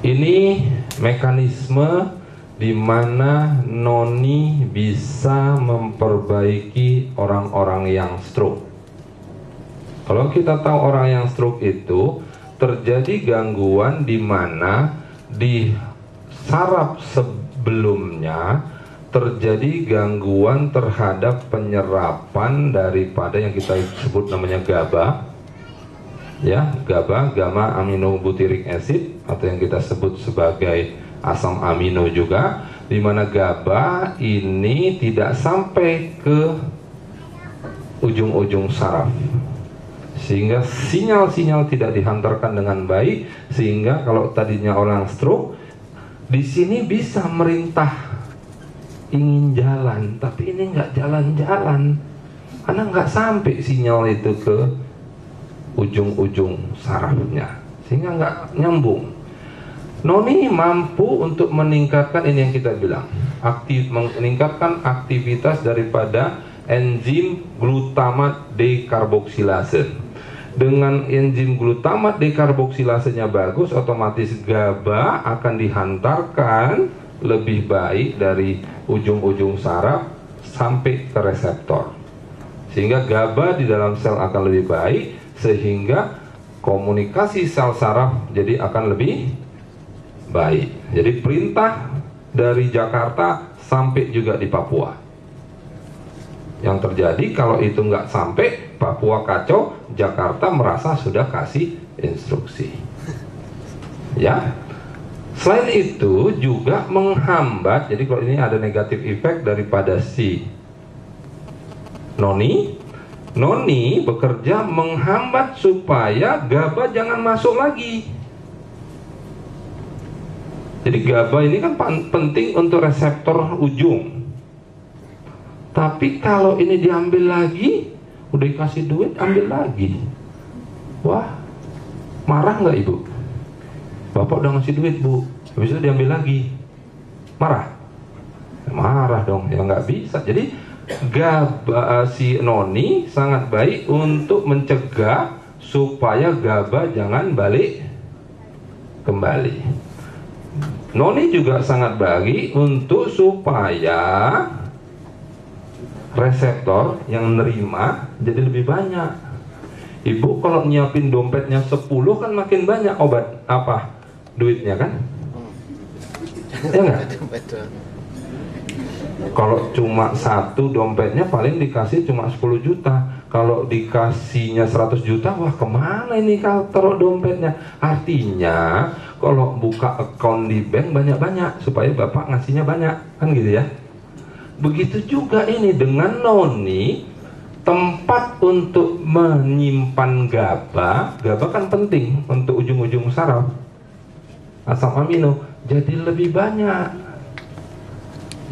Ini mekanisme di mana noni bisa memperbaiki orang-orang yang stroke. Kalau kita tahu orang yang stroke itu terjadi gangguan di mana di saraf sebelumnya terjadi gangguan terhadap penyerapan daripada yang kita sebut namanya GABA. Ya, GABA, gamma aminobutyric acid, atau yang kita sebut sebagai asam amino juga, di mana GABA ini tidak sampai ke ujung-ujung saraf, sehingga sinyal-sinyal tidak dihantarkan dengan baik, sehingga kalau tadinya orang stroke di sini bisa merintah ingin jalan, tapi ini nggak jalan-jalan karena nggak sampai sinyal itu ke ujung-ujung sarafnya, sehingga nggak nyambung. Noni mampu untuk meningkatkan ini yang kita bilang, meningkatkan aktivitas daripada enzim glutamat dekarboksilase. Dengan enzim glutamat dekarboksilasenya bagus, otomatis GABA akan dihantarkan lebih baik dari ujung-ujung saraf sampai ke reseptor, sehingga GABA di dalam sel akan lebih baik, sehingga komunikasi sel saraf jadi akan lebih baik. Jadi perintah dari Jakarta sampai juga di Papua. Yang terjadi kalau itu nggak sampai, Papua kacau, Jakarta merasa sudah kasih instruksi. Ya. Selain itu juga menghambat, jadi kalau ini ada negatif efek daripada si noni bekerja menghambat supaya GABA jangan masuk lagi. Jadi GABA ini kan penting untuk reseptor ujung. Tapi kalau ini diambil lagi, udah dikasih duit, ambil lagi. Wah, marah nggak ibu? Bapak udah ngasih duit bu, habis itu diambil lagi, marah? Marah dong, ya nggak bisa. Jadi GABA si noni sangat baik untuk mencegah supaya GABA jangan balik kembali. Noni juga sangat baik untuk supaya reseptor yang nerima jadi lebih banyak. Ibu kalau nyiapin dompetnya 10 kan makin banyak obat apa duitnya kan? Ya enggak? Kalau cuma satu dompetnya paling dikasih cuma 10 juta. Kalau dikasihnya 100 juta, wah kemana ini kalau taruh dompetnya? Artinya kalau buka account di bank banyak-banyak supaya bapak ngasihnya banyak, kan gitu ya. Begitu juga ini dengan noni, tempat untuk menyimpan GABA. GABA kan penting untuk ujung-ujung saraf, asam amino, jadi lebih banyak.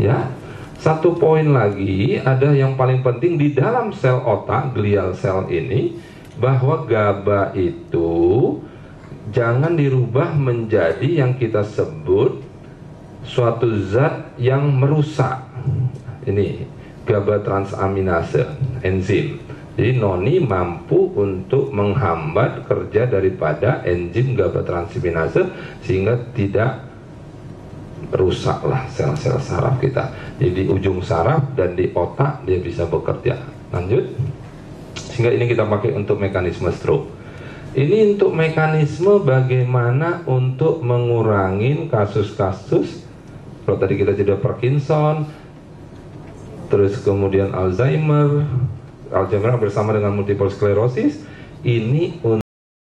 Ya. Satu poin lagi, ada yang paling penting di dalam sel otak, glial cell ini, bahwa GABA itu jangan dirubah menjadi yang kita sebut suatu zat yang merusak. Ini GABA transaminase, enzim. Jadi noni mampu untuk menghambat kerja daripada enzim GABA transaminase sehingga tidak rusaklah sel-sel saraf kita. Jadi di ujung saraf dan di otak dia bisa bekerja. Lanjut. Sehingga ini kita pakai untuk mekanisme stroke. Ini untuk mekanisme bagaimana untuk mengurangi kasus-kasus. Kalau tadi kita sudah Parkinson, terus kemudian Alzheimer bersama dengan multiple sclerosis. Ini